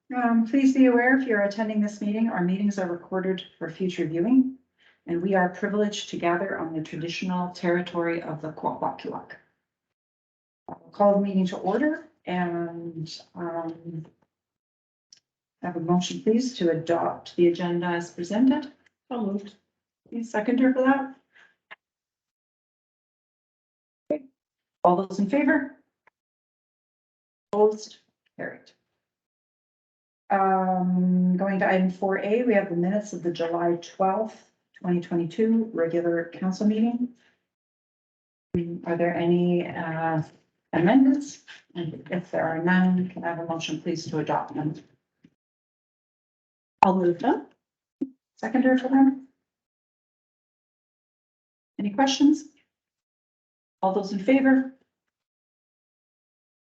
Please be aware, if you're attending this meeting, our meetings are recorded for future viewing, and we are privileged to gather on the traditional territory of the Kwakwaka'wakw. I'll call the meeting to order and have a motion, please, to adopt the agenda as presented. So moved. Any seconder for that? Okay. All those in favor? Opposed? Carried. Going to item 4A, we have the minutes of the July 12th, 2022 regular council meeting. Are there any amendments? And if there are none, can I have a motion, please, to adopt them? I'll move them. Seconder for them? Any questions? All those in favor?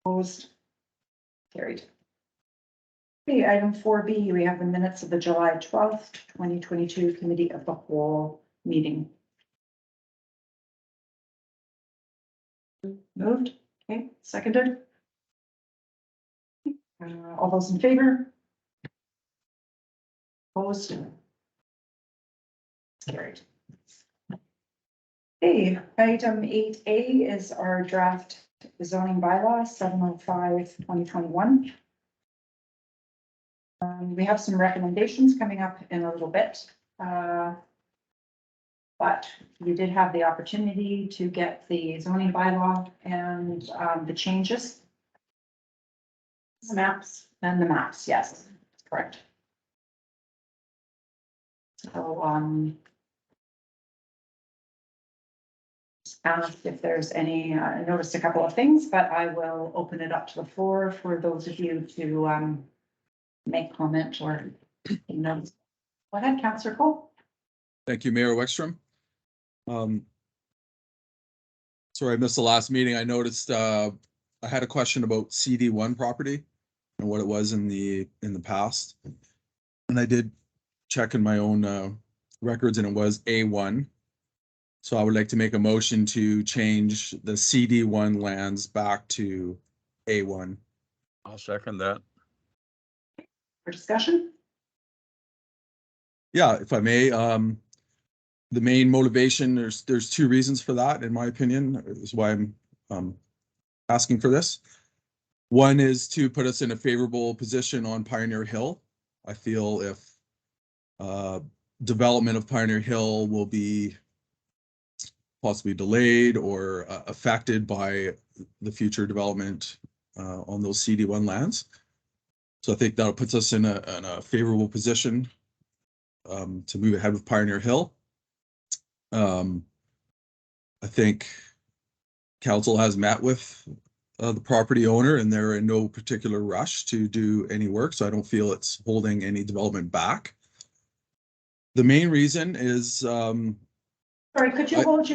Opposed? Carried. Okay, item 4B, we have the minutes of the July 12th, 2022 Committee of the Whole meeting. Moved. Okay, seconded. All those in favor? Opposed? Carried. Okay, item 8A is our draft zoning bylaw 705/2021. We have some recommendations coming up in a little bit. But you did have the opportunity to get the zoning bylaw and the changes. The maps. And the maps, yes, correct. So, ask if there's any, I noticed a couple of things, but I will open it up to the floor for those of you to make comment or, you know. Go ahead, Councillor Cole. Thank you, Mayor Wexstrom. Sorry, I missed the last meeting. I noticed I had a question about CD1 property and what it was in the past. And I did check in my own records and it was A1. So I would like to make a motion to change the CD1 lands back to A1. I'll second that. For discussion? Yeah, if I may, the main motivation, there's two reasons for that, in my opinion, is why I'm asking for this. One is to put us in a favorable position on Pioneer Hill. I feel if development of Pioneer Hill will be possibly delayed or affected by the future development on those CD1 lands. So I think that puts us in a favorable position to move ahead with Pioneer Hill. I think council has met with the property owner and they're in no particular rush to do any work, so I don't feel it's holding any development back. The main reason is Sorry, could you Sure. hold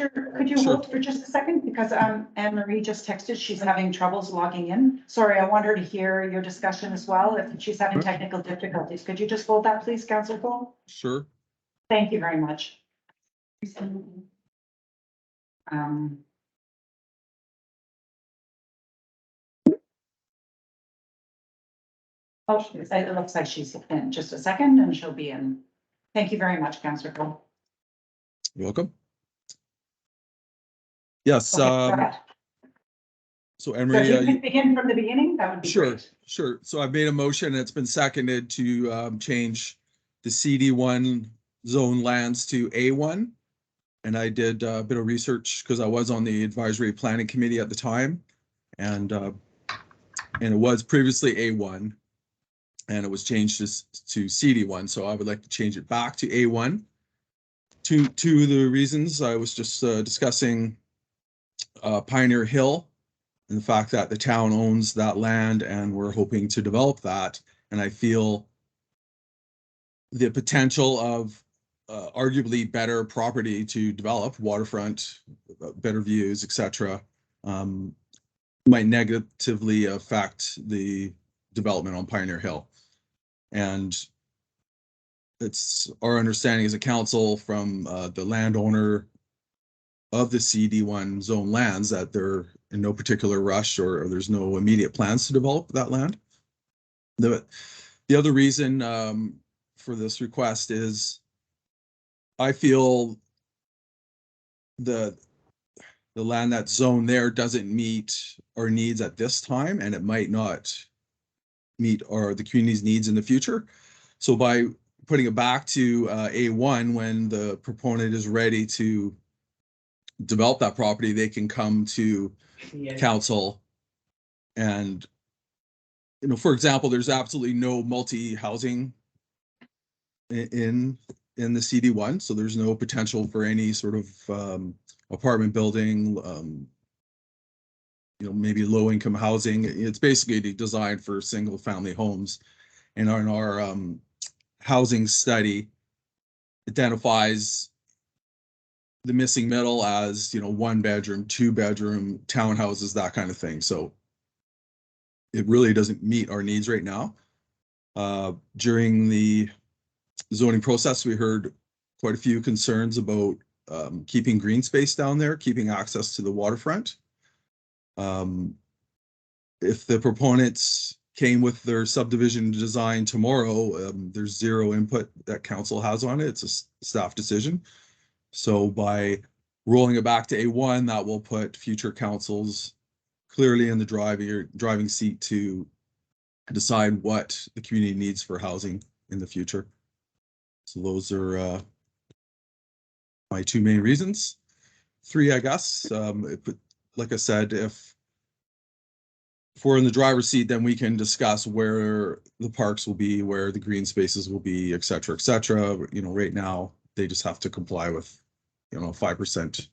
for just a second? Because Anne Marie just texted, she's having troubles logging in. Sorry, I want her to hear your discussion as well. If she's having technical difficulties, could you just hold that, please, Councillor Cole? sure. Thank you very much. Oh, it looks like she's in just a second and she'll be in. Thank you very much, Councillor Cole. You're welcome. Yes. Okay, go ahead. So So Emery, if you can begin from the beginning, that would be sure, great. sure. So I've made a motion and it's been seconded to change the CD1 zone lands to A1. And I did a bit of research because I was on the advisory planning committee at the time. And it was previously A1 and it was changed to CD1. So I would like to change it back to A1. Two of the reasons I was just discussing Pioneer Hill and the fact that the town owns that land and we're hoping to develop that. And I feel the potential of arguably better property to develop, waterfront, better views, etc., might negatively affect the development on Pioneer Hill. And it's our understanding as a council from the landowner of the CD1 zone lands that they're in no particular rush or there's no immediate plans to develop that land. The The other reason for this request is I feel the land that's zoned there doesn't meet our needs at this time, and it might not meet the community's needs in the future. So by putting it back to A1, when the proponent is ready to develop that property, they can come to council and, you know, for example, there's absolutely no multi-housing in the CD1, so there's no potential for any sort of apartment building, you know, maybe low-income housing. It's basically designed for single-family homes. And in our housing study identifies the missing middle as, you know, 1-bedroom, 2-bedroom townhouses, that kind of thing. So it really doesn't meet our needs right now. During the zoning process, we heard quite a few concerns about keeping green space down there, keeping access to the waterfront. If the proponents came with their subdivision design tomorrow, there's zero input that council has on it. It's a staff decision. So by rolling it back to A1, that will put future councils clearly in the driving seat to decide what the community needs for housing in the future. So those are my two main reasons. Three, I guess. Like I said, if we're in the driver's seat, then we can discuss where the parks will be, where the green spaces will be, et cetera, et cetera. You know, right now they just have to comply with, you know, 5%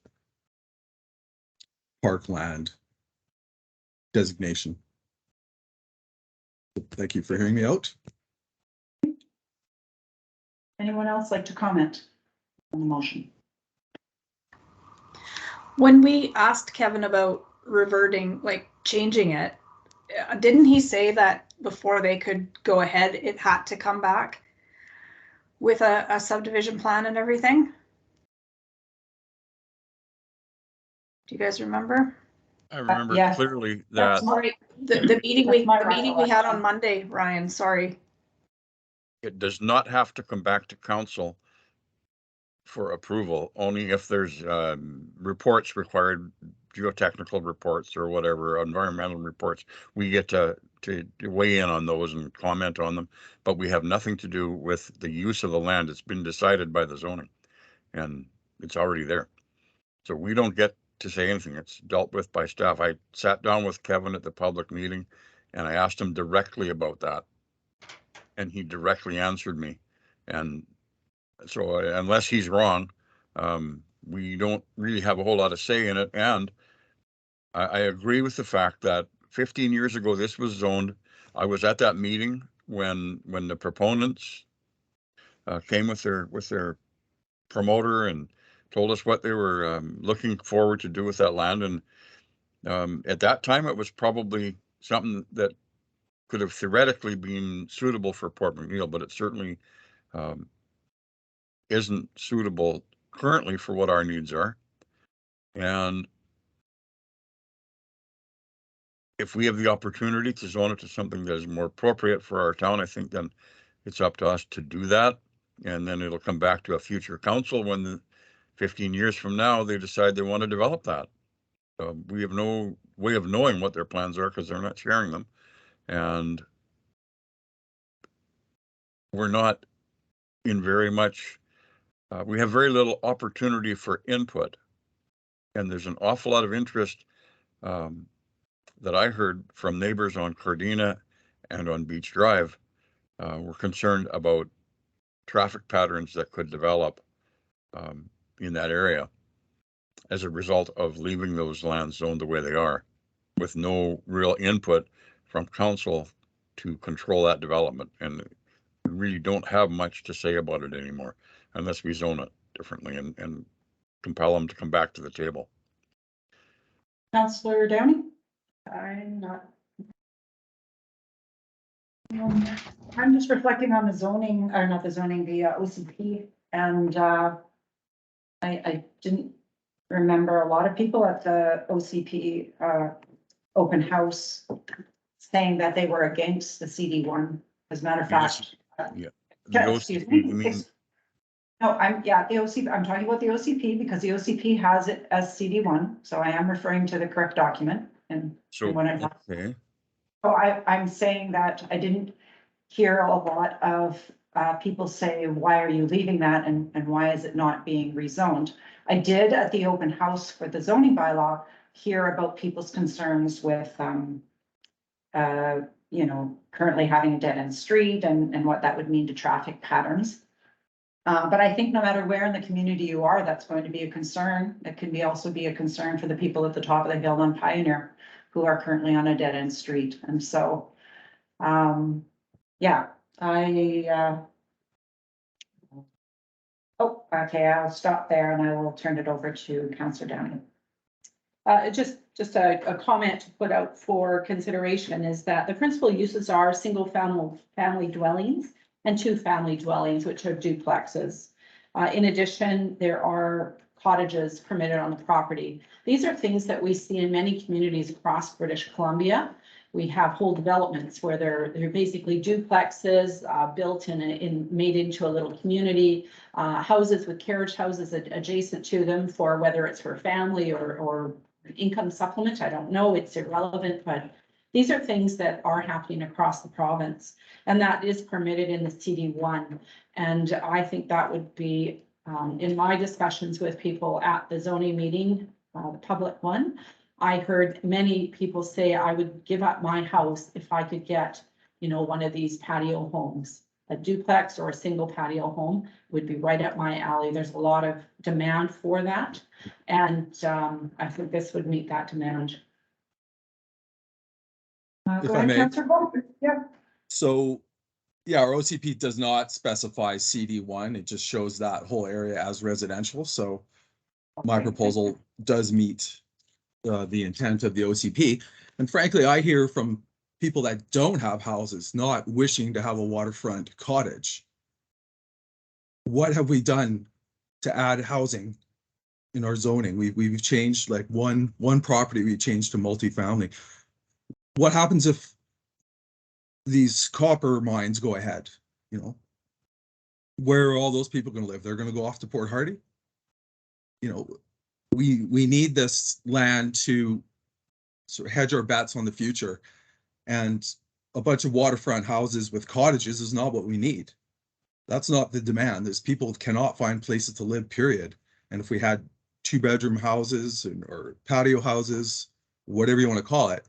parkland designation. Thank you for hearing me out. Anyone else like to comment on the motion? When we asked Kevin about reverting, like changing it, didn't he say that before they could go ahead, it had to come back with a subdivision plan and everything? Do you guys remember? I remember yeah. clearly that Sorry. The meeting we had recollection. on Monday, Ryan, sorry. it does not have to come back to council for approval, only if there's reports required, geotechnical reports or whatever, environmental reports. We get to weigh in on those and comment on them, but we have nothing to do with the use of the land. It's been decided by the zoning and it's already there. So we don't get to say anything. It's dealt with by staff. I sat down with Kevin at the public meeting and I asked him directly about that. And he directly answered me. And so unless he's wrong, we don't really have a whole lot of say in it. And I agree with the fact that 15 years ago, this was zoned. I was at that meeting when the proponents came with their promoter and told us what they were looking forward to do with that land. And at that time, it was probably something that could have theoretically been suitable for Port McNeill, but it certainly isn't suitable currently for what our needs are. And if we have the opportunity to zone it to something that is more appropriate for our town, I think then it's up to us to do that. And then it'll come back to a future council when 15 years from now, they decide they want to develop that. We have no way of knowing what their plans are because they're not sharing them. And we're not in very much, we have very little opportunity for input. And there's an awful lot of interest that I heard from neighbors on Cordina and on Beach Drive. Were concerned about traffic patterns that could develop in that area as a result of leaving those lands zoned the way they are, with no real input from council to control that development. And we really don't have much to say about it anymore unless we zone it differently and compel them to come back to the table. Councillor Downey? I'm not. I'm just reflecting on the zoning, or not the zoning, the OCP, and I didn't remember a lot of people at the OCP open house saying that they were against the CD1 As a matter of Yes. fact. Yeah. Excuse You me. mean, No, the OCP, I'm talking about the OCP because the OCP has it as CD1, so I am referring to the correct document and so, when I'm. okay, Oh, I'm saying that I didn't hear a lot of people say, why are you leaving that and why is it not being rezoned? I did at the open house for the zoning bylaw hear about people's concerns with you know, currently having a dead end street and what that would mean to traffic patterns. But I think no matter where in the community you are, that's going to be a concern. It can be also be a concern for the people at the top of the hill on Pioneer who are currently on a dead end street. And so, yeah, oh, okay, I'll stop there and I will turn it over to Councillor Downey. Just a comment to put out for consideration is that the principal uses are single family dwellings and 2-family dwellings, which are duplexes. In addition, there are cottages permitted on the property. These are things that we see in many communities across British Columbia. We have whole developments where they're basically duplexes built made into a little community, houses with carriage houses adjacent to them for whether it's for family or income supplement. I don't know, it's irrelevant, but these are things that are happening across the province, and that is permitted in the CD1. And I think that would be, in my discussions with people at the zoning meeting, the public one, I heard many people say, I would give up my house if I could get, you know, one of these patio homes. A duplex or a single patio home would be right up my alley. There's a lot of demand for that. And I think this would meet that demand. If Go I ahead, may. Councillor Bolt. Yeah. So, yeah, our OCP does not specify CD1. It just shows that whole area as residential. So my Okay. proposal does meet the intent of the OCP. And frankly, I hear from people that don't have houses, not wishing to have a waterfront cottage. What have we done to add housing in our zoning? We've changed like one property we changed to multifamily. What happens if these copper mines go ahead? You know, where are all those people going to live? They're going to go off to Port Hardy. You know, we need this land to sort of hedge our bets on the future, and a bunch of waterfront houses with cottages is not what we need. That's not the demand. There's people cannot find places to live, period. And if we had 2-bedroom houses or patio houses, whatever you want to call it,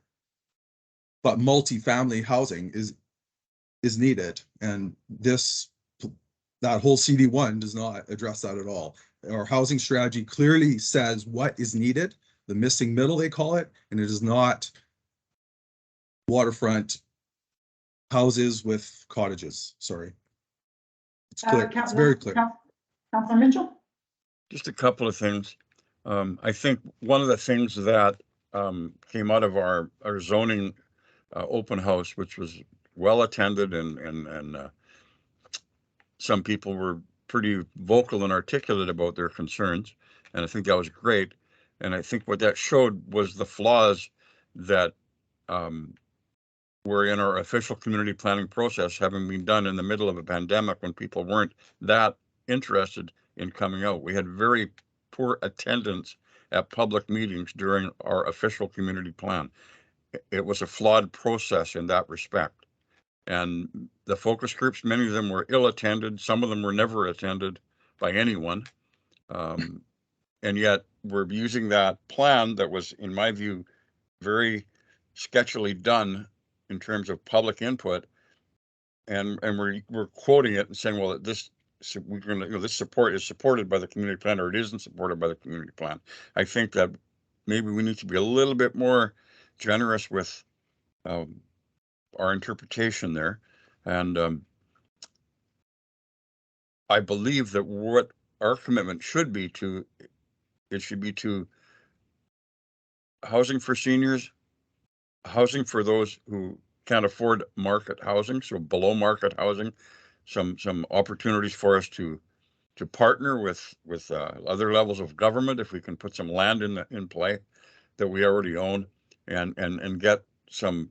but multi-family housing is needed. And that whole CD1 does not address that at all. Our housing strategy clearly says what is needed, the missing middle they call it, and it is not waterfront houses with cottages. Sorry. It's clear. It's very clear. Councillor Mitchell? just a couple of things. I think one of the things that came out of our zoning open house, which was well attended and some people were pretty vocal and articulate about their concerns. And I think that was great. And I think what that showed was the flaws that were in our official community planning process, having been done in the middle of a pandemic when people weren't that interested in coming out. We had very poor attendance at public meetings during our official community plan. It was a flawed process in that respect. And the focus groups, many of them were ill-attended. Some of them were never attended by anyone. And yet we're using that plan that was, in my view, very sketchily done in terms of public input. And we're quoting it and saying, well, this we're going to, you know, this support is supported by the community plan, or it isn't supported by the community plan. I think that maybe we need to be a little bit more generous with our interpretation there. And I believe that what our commitment should be to, it should be to housing for seniors, housing for those who can't afford market housing, so below market housing, some opportunities for us to partner with other levels of government, if we can put some land in play that we already own, and get some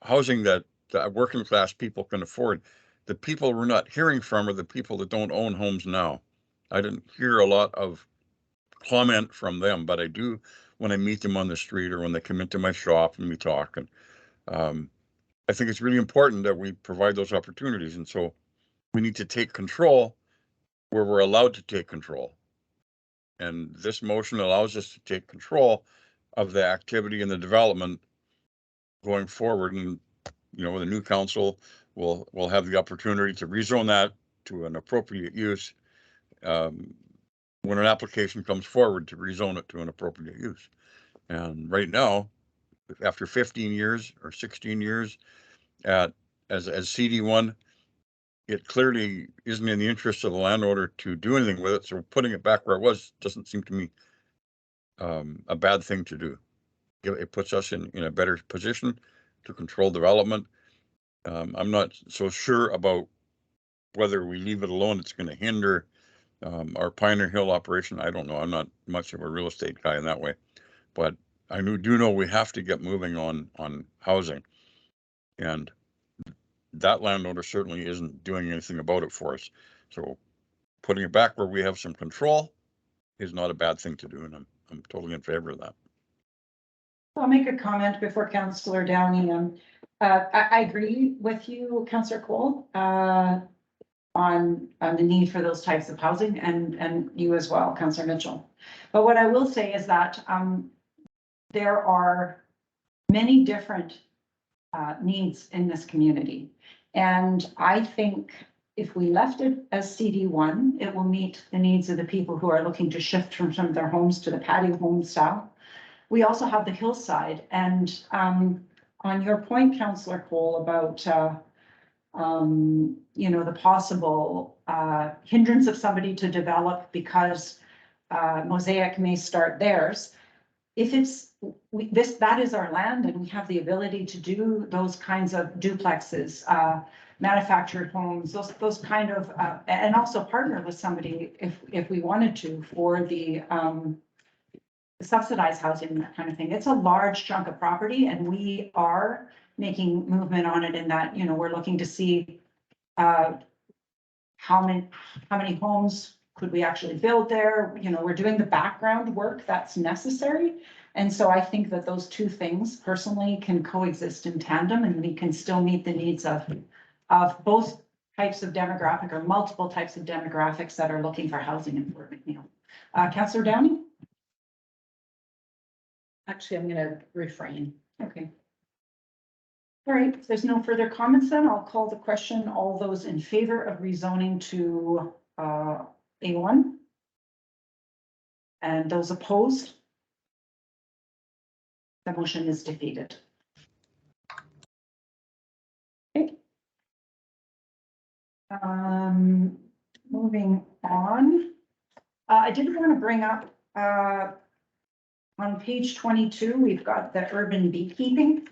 housing that that working class people can afford. The people we're not hearing from are the people that don't own homes now. I didn't hear a lot of comment from them, but I do when I meet them on the street or when they come into my shop and we talk. And I think it's really important that we provide those opportunities. And so we need to take control where we're allowed to take control. And this motion allows us to take control of the activity and the development going forward. And, you know, the new council will have the opportunity to rezone that to an appropriate use when an application comes forward to rezone it to an appropriate use. And right now, after 15 years or 16 years as CD1, it clearly isn't in the interest of the landowner to do anything with it. So putting it back where it was doesn't seem to me a bad thing to do. It puts us in a better position to control development. I'm not so sure about whether we leave it alone, it's going to hinder our Pioneer Hill operation. I don't know. I'm not much of a real estate guy in that way, but I do know we have to get moving on housing, and that landowner certainly isn't doing anything about it for us. So putting it back where we have some control is not a bad thing to do, and I'm totally in favor of that. I'll make a comment before Councillor Downey. I agree with you, Councillor Cole, on the need for those types of housing, and you as well, Councillor Mitchell. But what I will say is that there are many different needs in this community. And I think if we left it as CD1, it will meet the needs of the people who are looking to shift from some of their homes to the patio home style. We also have the hillside, and on your point, Councillor Cole, about you know, the possible hindrance of somebody to develop because Mosaic may start theirs. If it's that is our land, and we have the ability to do those kinds of duplexes, manufactured homes, those kind of, and also partner with somebody if we wanted to for the subsidized housing, that kind of thing. It's a large chunk of property, and we are making movement on it in that, you know, we're looking to see how many homes could we actually build there. You know, we're doing the background work that's necessary. And so I think that those two things personally can coexist in tandem, and we can still meet the needs of both types of demographic or multiple types of demographics that are looking for housing in Fort McNeil. Councillor Downey? Actually, I'm gonna refrain. Okay. All right, if there's no further comments, then I'll call the question. All those in favor of rezoning to A1? And those opposed? The motion is defeated. Okay. Moving on. I did want to bring up on page 22, we've got the urban beekeeping.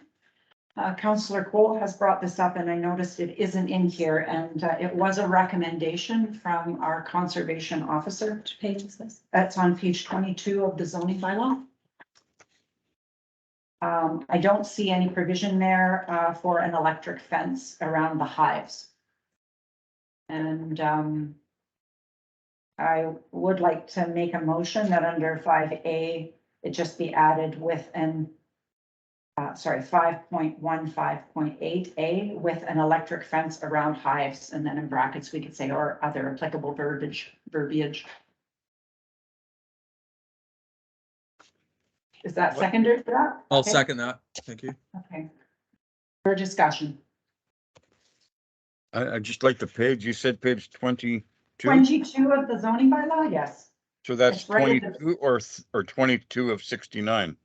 Councillor Cole has brought this up, and I noticed it isn't in here, and it was a recommendation from our conservation officer. Which page is this? That's on page 22 of the zoning bylaw. I don't see any provision there for an electric fence around the hives. And I would like to make a motion that under 5A, it just be added with an 5.15.8A with an electric fence around hives, and then in brackets we could say or other applicable verbiage. Is that seconded for that? I'll Okay. second that. Thank you. Okay. For discussion. I just like the page. You said page 22. 22 of the zoning bylaw, yes. So that's It's right at the- 22 or 22 of 69.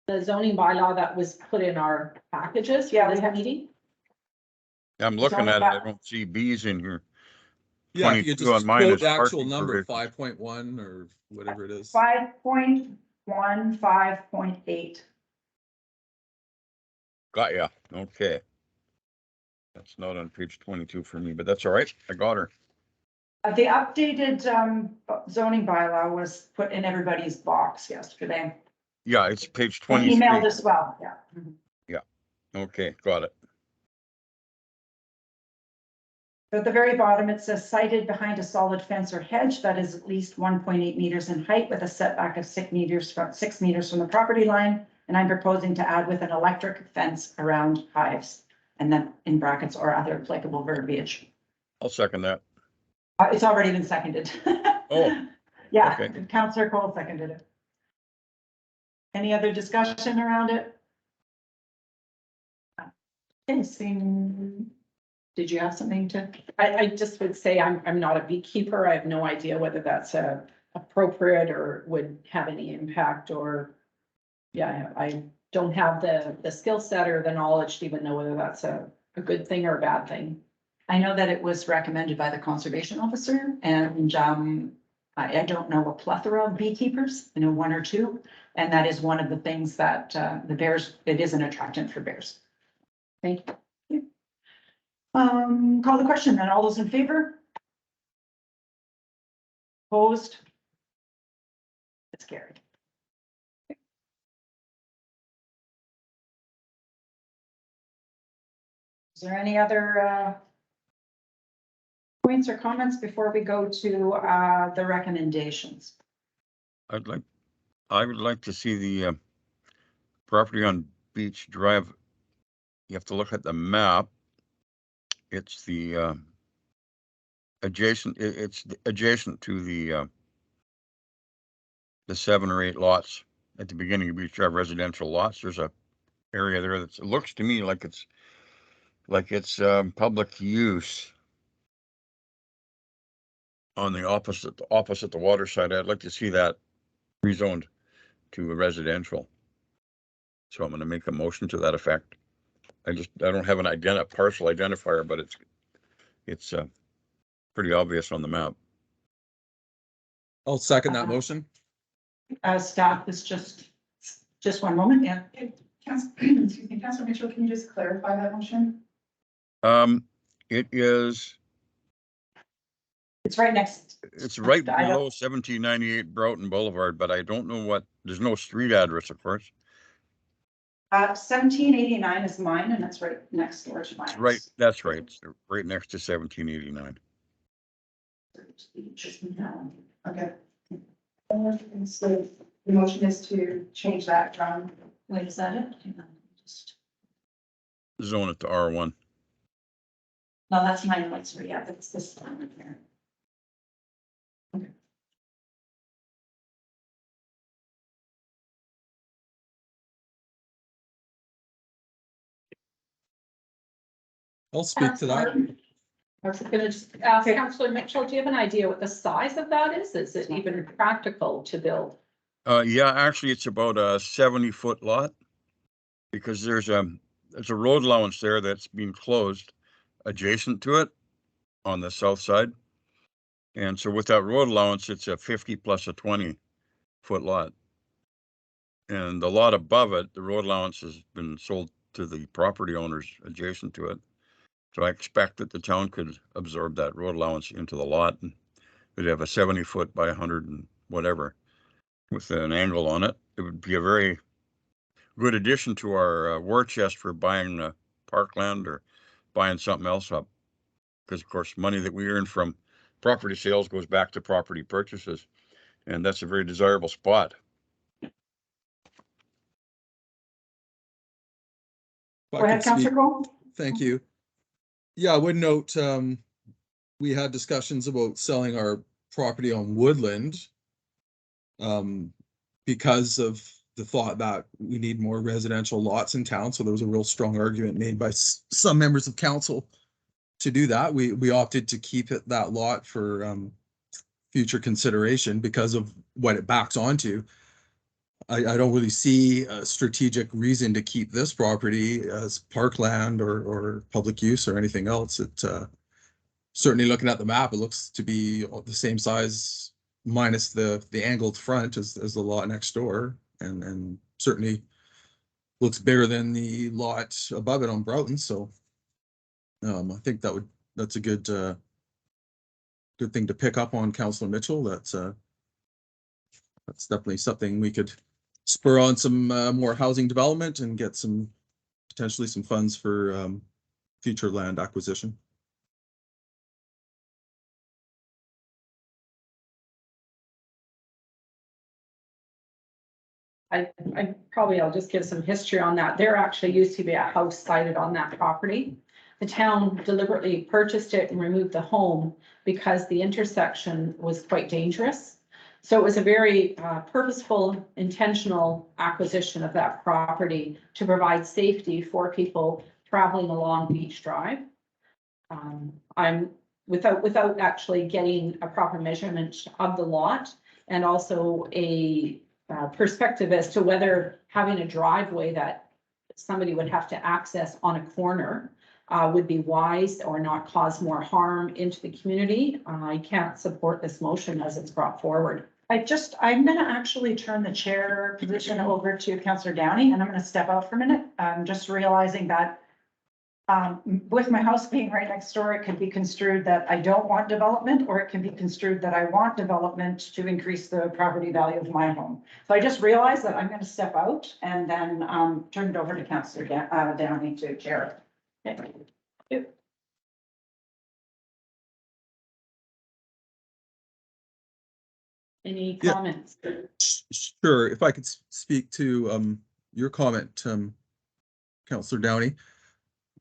The zoning bylaw that was put in our packages Yeah, for we this have- meeting. I'm looking only at it. I got- don't see bees in here. Yeah, if you 22 could on just mine quote is the actual parking number, provisions. 5.1 or whatever it is. 5.15.8. Got ya. Okay. That's not on page 22 for me, but that's all right. I got her. The updated zoning bylaw was put in everybody's box yesterday. Yeah, it's page And emailed 23. as well, yeah. Yeah. Okay, got it. At the very bottom, it says sited behind a solid fence or hedge that is at least 1.8 meters in height with a setback of 6 meters from the property line. And I'm proposing to add with an electric fence around hives, and then in brackets or other applicable verbiage. I'll second that. It's already been seconded. Oh, Yeah, okay. Councillor Cole seconded it. Any other discussion around it? Okay, seeing, did you have something to? I just would say I'm not a beekeeper. I have no idea whether that's appropriate or would have any impact or. Yeah, I don't have the skill set or the knowledge to even know whether that's a good thing or a bad thing. I know that it was recommended by the conservation officer, and I don't know a plethora of beekeepers, I know one or two, and that is one of the things that the bears, it is an attractant for bears. Thank you. Call the question then. All those in favor? Opposed? It's carried. Is there any other points or comments before we go to the recommendations? I would like to see the property on Beach Drive. You have to look at the map. It's the adjacent, it's adjacent to the 7 or 8 lots at the beginning of Beach Drive, residential lots. There's a area there that looks to me like it's public use. On the opposite the water side, I'd like to see that rezoned to a residential. So I'm going to make a motion to that effect. I don't have an parcel identifier, but it's pretty obvious on the map. I'll second that motion. Staff is just one moment, yeah. Excuse me, Councilor Mitchell, can you just clarify that motion? It is, It's right next. it's right I don't- below 1798 Broughton Boulevard, but I don't know there's no street address, of course. 1789 is mine, and it's right next door to mine. It's right, that's right. It's right next to 1789. Okay. And so the motion is to change that from, Wait, is that it? Hang on, just- Zone it to R1. No, that's mine, like, sorry, yeah, that's this one right here. I'll speak to that. I was gonna just ask Councilor Mitchell, do you have an idea what the size of that is? Is it even practical to build? Yeah, actually, it's about a 70-foot lot because there's a road allowance there that's being closed adjacent to it on the south side. And so with that road allowance, it's a 50 plus a 20-foot lot. And the lot above it, the road allowance has been sold to the property owners adjacent to it. So I expect that the town could absorb that road allowance into the lot and we'd have a 70-foot by 100 and whatever with an angle on it. It would be a very good addition to our war chest for buying parkland or buying something else up. Because of course, money that we earn from property sales goes back to property purchases. And that's a very desirable spot. If I Go ahead, could speak- Councilor Cole. Thank you. Yeah, I would note, we had discussions about selling our property on Woodland. Because of the thought that we need more residential lots in town. So there was a real strong argument made by some members of council to do that. We opted to keep that lot for future consideration because of what it backs onto. I don't really see a strategic reason to keep this property as parkland or public use or anything else. It certainly looking at the map, it looks to be the same size minus the angled front as the lot next door, and certainly looks bigger than the lot above it on Broughton. So I think that's a good thing to pick up on, Councilor Mitchell. That's definitely something we could spur on some more housing development and get some potentially some funds for future land acquisition. I'll just give some history on that. There actually used to be a house sited on that property. The town deliberately purchased it and removed the home because the intersection was quite dangerous. So it was a very purposeful, intentional acquisition of that property to provide safety for people traveling along Beach Drive. I'm without actually getting a proper measurement of the lot, and also a perspective as to whether having a driveway that somebody would have to access on a corner would be wise or not cause more harm into the community. I can't support this motion as it's brought forward. I'm gonna actually turn the chair position over to Councillor Downey, and I'm gonna step out for a minute. I'm just realizing that with my house being right next door, it could be construed that I don't want development, or it can be construed that I want development to increase the property value of my home. So I just realized that I'm gonna step out and then turn it over to Councillor Downey to chair. Okay. Any Yeah. comments? Sure, if I could speak to your comment, Councillor Downey.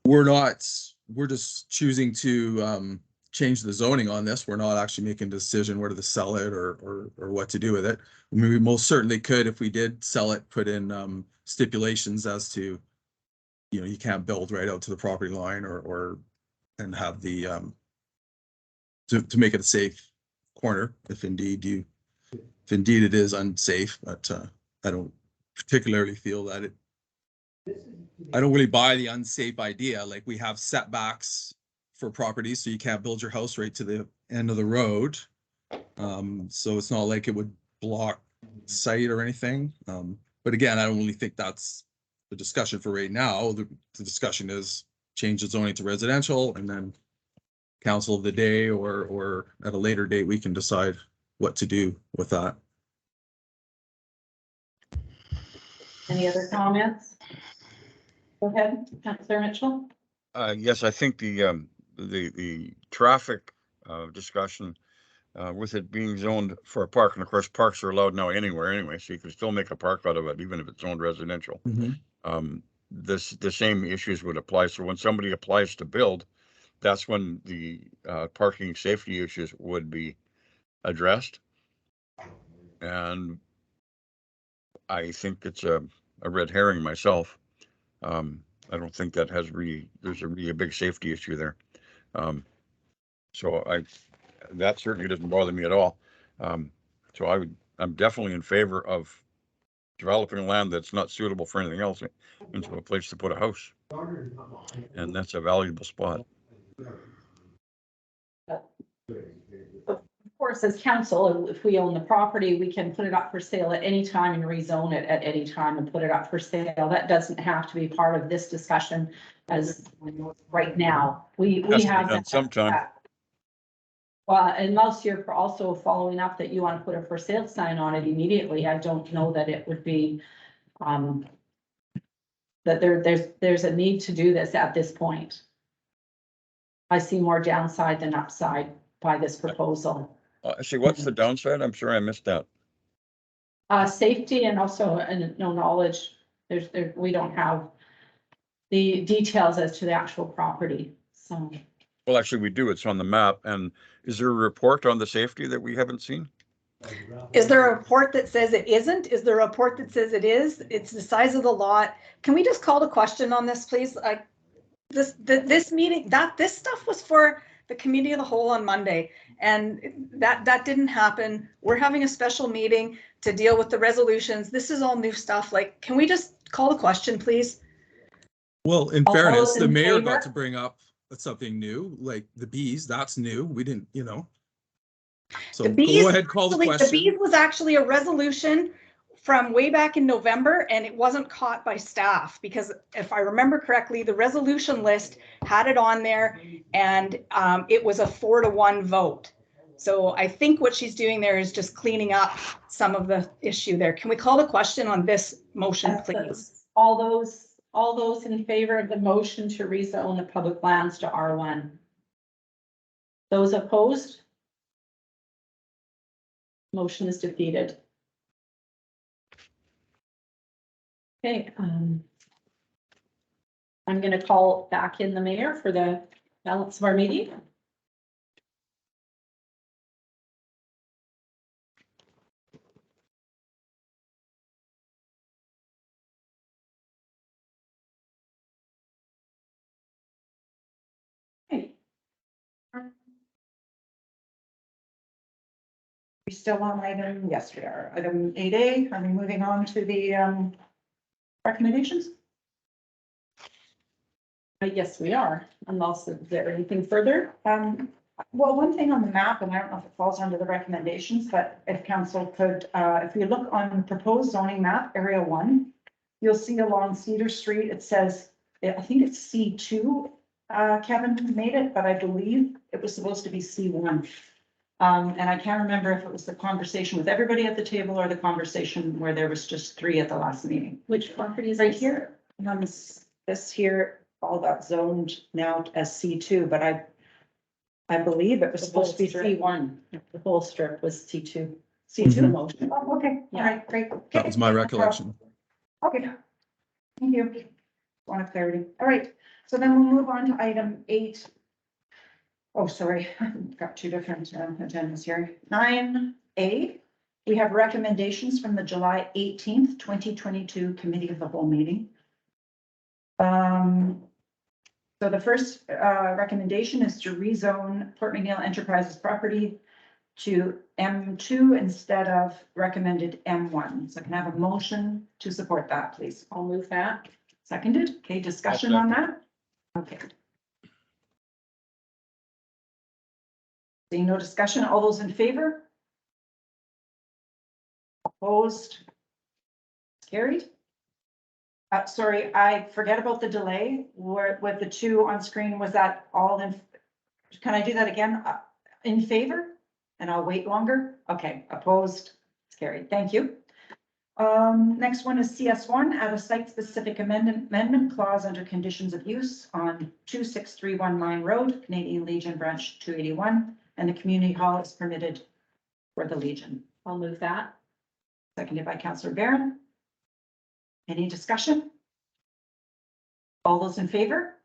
We're just choosing to change the zoning on this. We're not actually making a decision whether to sell it or what to do with it. I mean, we most certainly could, if we did sell it, put in stipulations as to, you know, you can't build right out to the property line and have the to make it a safe corner if indeed it is unsafe. But I don't particularly feel that I don't really buy the unsafe idea. Like, we have setbacks for properties, so you can't build your house right to the end of the road. So it's not like it would block sight or anything. But again, I don't really think that's the discussion for right now. The discussion is change the zoning to residential, and then council of the day or at a later date, we can decide what to do with that. Any other comments? Go ahead, Councillor Mitchell. Yes, I think the traffic discussion with it being zoned for a park, and of course parks are allowed now anywhere anyway, so you can still make a park out of it even if it's zoned residential. The same issues would apply. So when somebody applies to build, that's when the parking safety issues would be addressed. And I think it's a red herring myself. I don't think that there's a big safety issue there. So that certainly doesn't bother me at all. So I'm definitely in favor of developing land that's not suitable for anything else into a place to put a house. And that's a valuable spot. Of course, as council, if we own the property, we can put it up for sale at any time and rezone it at any time and put it up for sale. That doesn't have to be part of this discussion as right now. We Has to be have done sometime. Well, unless you're also following up that you want to put a for sale sign on it immediately, I don't know that it would be that there's a need to do this at this point. I see more downside than upside by this proposal. Actually, what's the downside? I'm sure I missed that. Safety and also no knowledge. We don't have the details as to the actual property, so. Well, actually, we do. It's on the map. And is there a report on the safety that we haven't seen? Is there a report that says it isn't? Is there a report that says it is? It's the size of the lot. Can we just call the question on this, please? This meeting, this stuff was for the committee of the whole on Monday, and that didn't happen. We're having a special meeting to deal with the resolutions. This is all new stuff. Like, can we just call the question, please? Well, in All fairness, those the in mayor favor? got to bring up something new, like the bees. That's new. We didn't, you know. So The bees, go ahead, call the actually, question. The bees was actually a resolution from way back in November, and it wasn't caught by staff because if I remember correctly, the resolution list had it on there, and it was a 4-to-1 vote. So I think what she's doing there is just cleaning up some of the issue there. Can we call the question on this motion, please? All those All those in favor of the motion to rezone the public lands to R1? Those opposed? Motion is defeated. Okay, I'm gonna call back in the mayor for the balance of our meeting. Okay. We still on item, yes, we are. Item 8A, are we moving on to the recommendations? Yes, we are, unless is there anything further? Well, one thing on the map, and I don't know if it falls under the recommendations, but if council could, if we look on proposed zoning map, area 1, you'll see along Cedar Street, it says, I think it's C2. Kevin made it, but I believe it was supposed to be C1. And I can't remember if it was the conversation with everybody at the table or the conversation where there was just 3 at the last meeting. Which property is Right this? here, this here, all got zoned now as C2, but I believe it was The supposed to be whole strip. C1. The whole strip was C2. C2? The motion. Oh, okay, all Yeah. right, great. That was my recollection. Okay. Thank you. Want clarity. All right, so then we'll move on to item 8. Oh, sorry, got 2 different agendas here. 9A, we have recommendations from the July 18th, 2022 Committee of the Whole meeting. So the first recommendation is to rezone Port McNeill Enterprises property to M2 instead of recommended M1. So can I have a motion to support that, please? I'll move that. Seconded. Okay, discussion on that? Okay. Seeing no discussion, all those in favor? Opposed? Carried. Sorry, I forget about the delay. Where with the 2 on screen, was that all in? Can I do that again? In favor? And I'll wait longer. Okay, opposed? It's carried. Thank you. Next one is CS1, add a site-specific amendment clause under conditions of use on 2631 Mine Road, Canadian Legion Branch 281, and the community hall is permitted for the Legion. I'll move that. Seconded by Councillor Barron. Any discussion? All those in favor?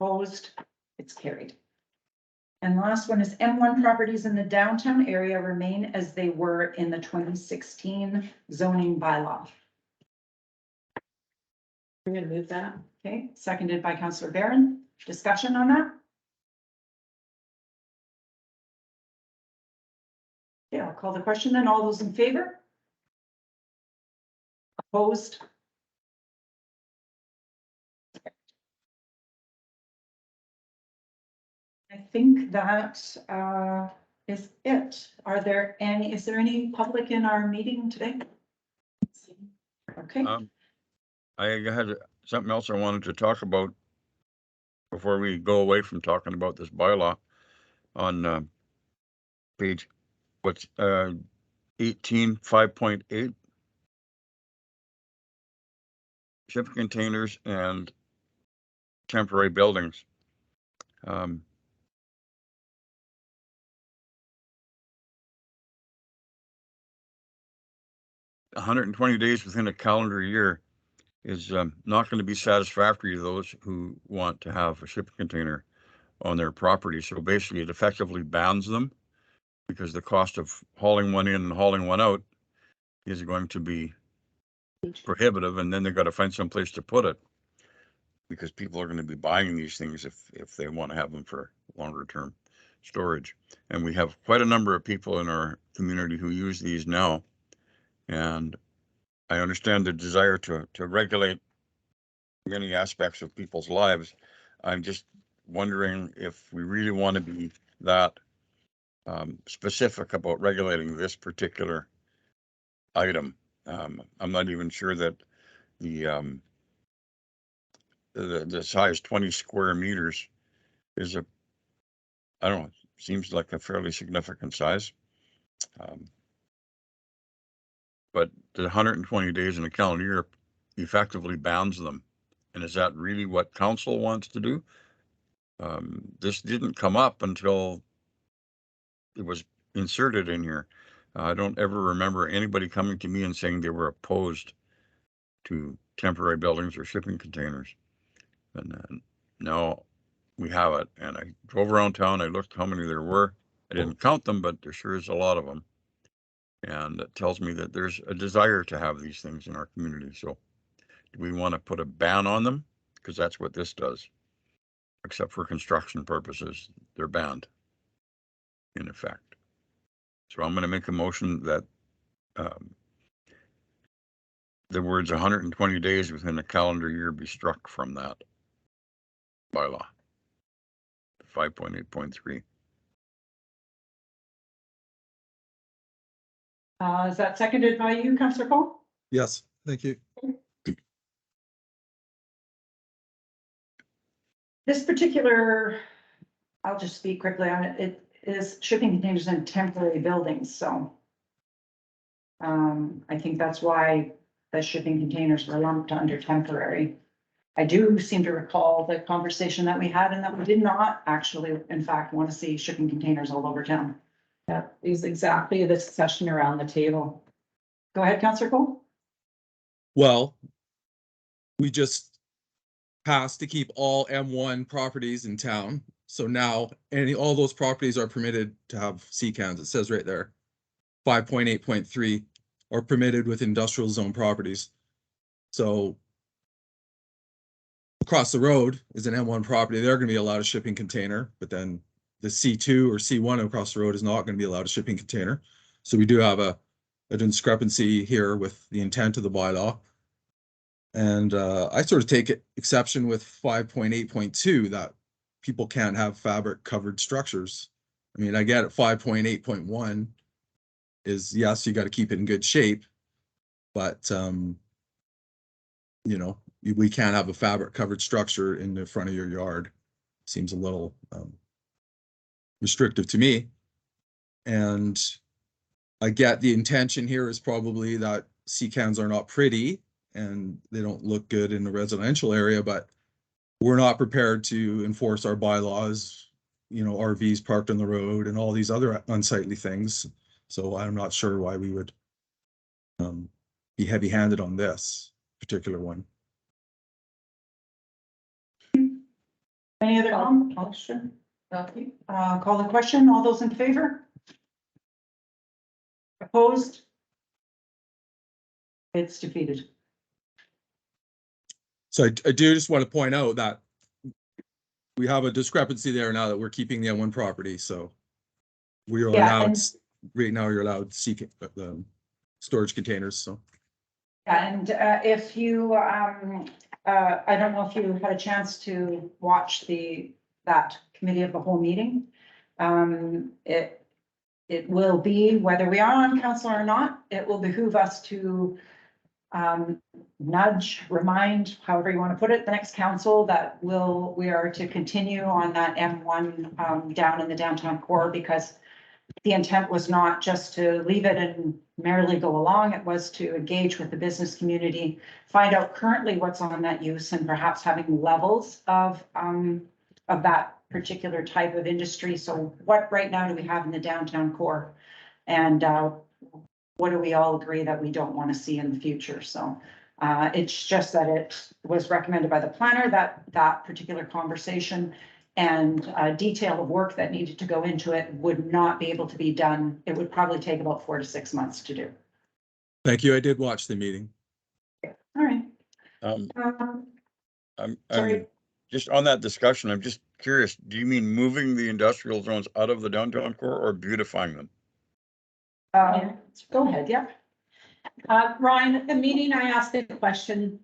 Opposed? It's carried. And last one is M1 properties in the downtown area remain as they were in the 2016 zoning bylaw. I'm gonna move that. Okay, seconded by Councillor Barron. Discussion on that? Okay, I'll call the question then. All those in favor? Opposed? I think that is it. Is there any public in our meeting today? Okay, I had something else I wanted to talk about before we go away from talking about this bylaw on page, 18, 5.8. Shipping containers and temporary buildings. 120 days within a calendar year is not going to be satisfactory to those who want to have a shipping container on their property. So basically it effectively bans them because the cost of hauling one in and hauling one out is going to be prohibitive, and then they've got to find some place to put it because people are going to be buying these things if they want to have them for longer term storage. And we have quite a number of people in our community who use these now. And I understand the desire to regulate many aspects of people's lives. I'm just wondering if we really want to be that specific about regulating this particular item. I'm not even sure that the size 20 square meters is I don't know, seems like a fairly significant size. But the 120 days in a calendar year effectively bans them. And is that really what council wants to do? This didn't come up until it was inserted in here. I don't ever remember anybody coming to me and saying they were opposed to temporary buildings or shipping containers. And now we have it. And I drove around town. I looked how many there were. I didn't count them, but there sure is a lot of them. And it tells me that there's a desire to have these things in our community. So do we want to put a ban on them? Because that's what this does. Except for construction purposes, they're banned in effect. So I'm going to make a motion that the words 120 days within a calendar year be struck from that bylaw. 5.8.3. Is that seconded by you, Councillor Cole? Yes, thank you. This particular, I'll just speak quickly on it. It is shipping containers in temporary buildings, so. I think that's why the shipping containers were lumped under temporary. I do seem to recall the conversation that we had and that we did not actually, in fact, want to see shipping containers all over town. That is exactly the discussion around the table. Go ahead, Councillor Cole. Well, we just passed to keep all M1 properties in town. So now all those properties are permitted to have C-cans. It says right there. 5.8.3 are permitted with industrial zone properties. So across the road is an M1 property. They're going to be allowed a shipping container, but then the C2 or C1 across the road is not going to be allowed a shipping container. So we do have a discrepancy here with the intent of the bylaw. And I sort of take exception with 5.8.2 that people can't have fabric covered structures. I mean, I get it. 5.8.1 is, yes, you got to keep it in good shape, but you know, we can't have a fabric covered structure in the front of your yard. Seems a little restrictive to me. And I get the intention here is probably that C-cans are not pretty and they don't look good in the residential area, but we're not prepared to enforce our bylaws, you know, RVs parked on the road and all these other unsightly things. So I'm not sure why we would be heavy-handed on this particular one. Any other question? Call the question. All those in favor? Opposed? It's defeated. So I do just want to point out that we have a discrepancy there now that we're keeping the M1 property. So we are allowed, right now you're allowed storage containers. So. And if you, I don't know if you had a chance to watch that committee of the whole meeting. It will be, whether we are on council or not, it will behoove us to nudge, remind, however you want to put it, the next council that we are to continue on that M1 down in the downtown core, because the intent was not just to leave it and merrily go along. It was to engage with the business community, find out currently what's on that use, and perhaps having levels of that particular type of industry. So what right now do we have in the downtown core? And what do we all agree that we don't want to see in the future? So it's just that it was recommended by the planner that particular conversation and detail of work that needed to go into it would not be able to be done. It would probably take about 4 to 6 months to do. Thank you. I did watch the meeting. All right. I'm Sorry. just on that discussion. I'm just curious. Do you mean moving the industrial zones out of the downtown core or beautifying them? Go ahead. Yeah. Ryan, at the meeting, I asked the question,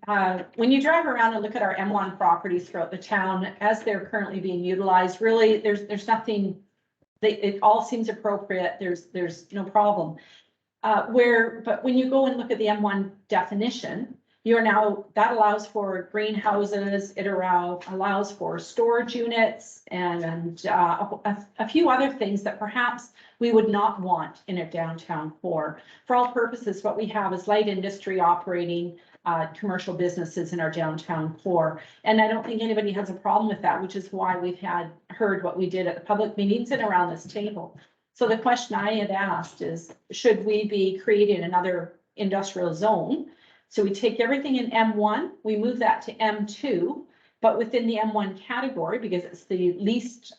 when you drive around and look at our M1 properties throughout the town, as they're currently being utilized, really, there's nothing, it all seems appropriate. There's no problem. But when you go and look at the M1 definition, that allows for greenhouses, it allows for storage units and a few other things that perhaps we would not want in a downtown core. For all purposes, what we have is light industry operating commercial businesses in our downtown core. And I don't think anybody has a problem with that, which is why we've heard what we did at the public meetings and around this table. So the question I had asked is, should we be creating another industrial zone? So we take everything in M1, we move that to M2, but within the M1 category, because it's the least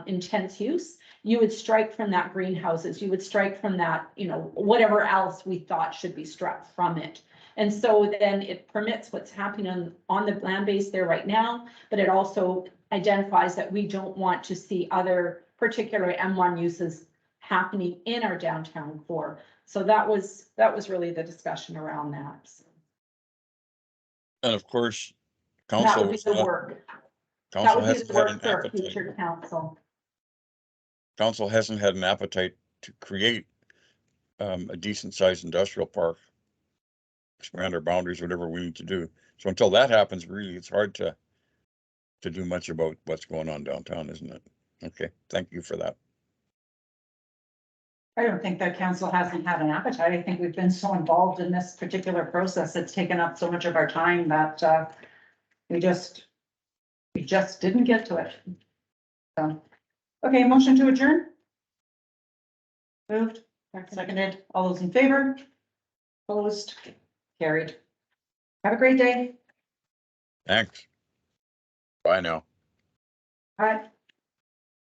intense use, you would strike from that greenhouses, you would strike from that, whatever else we thought should be struck from it. And so then it permits what's happening on the land base there right now, but it also identifies that we don't want to see other particular M1 uses happening in our downtown core. So that was really the discussion around that. And of course, That council would be the work. That council would be hasn't the had work an for a appetite. future council. Council hasn't had an appetite to create a decent sized industrial park. Expand our boundaries, whatever we need to do. So until that happens, really, it's hard to do much about what's going on downtown, isn't it? Okay, thank you for that. I don't think that council hasn't had an appetite. I think we've been so involved in this particular process. It's taken up so much of our time that we just didn't get to it. So, okay, motion to adjourn. Moved, seconded. All those in favor? Opposed? Carried. Have a great day. Thanks. Bye now. All right.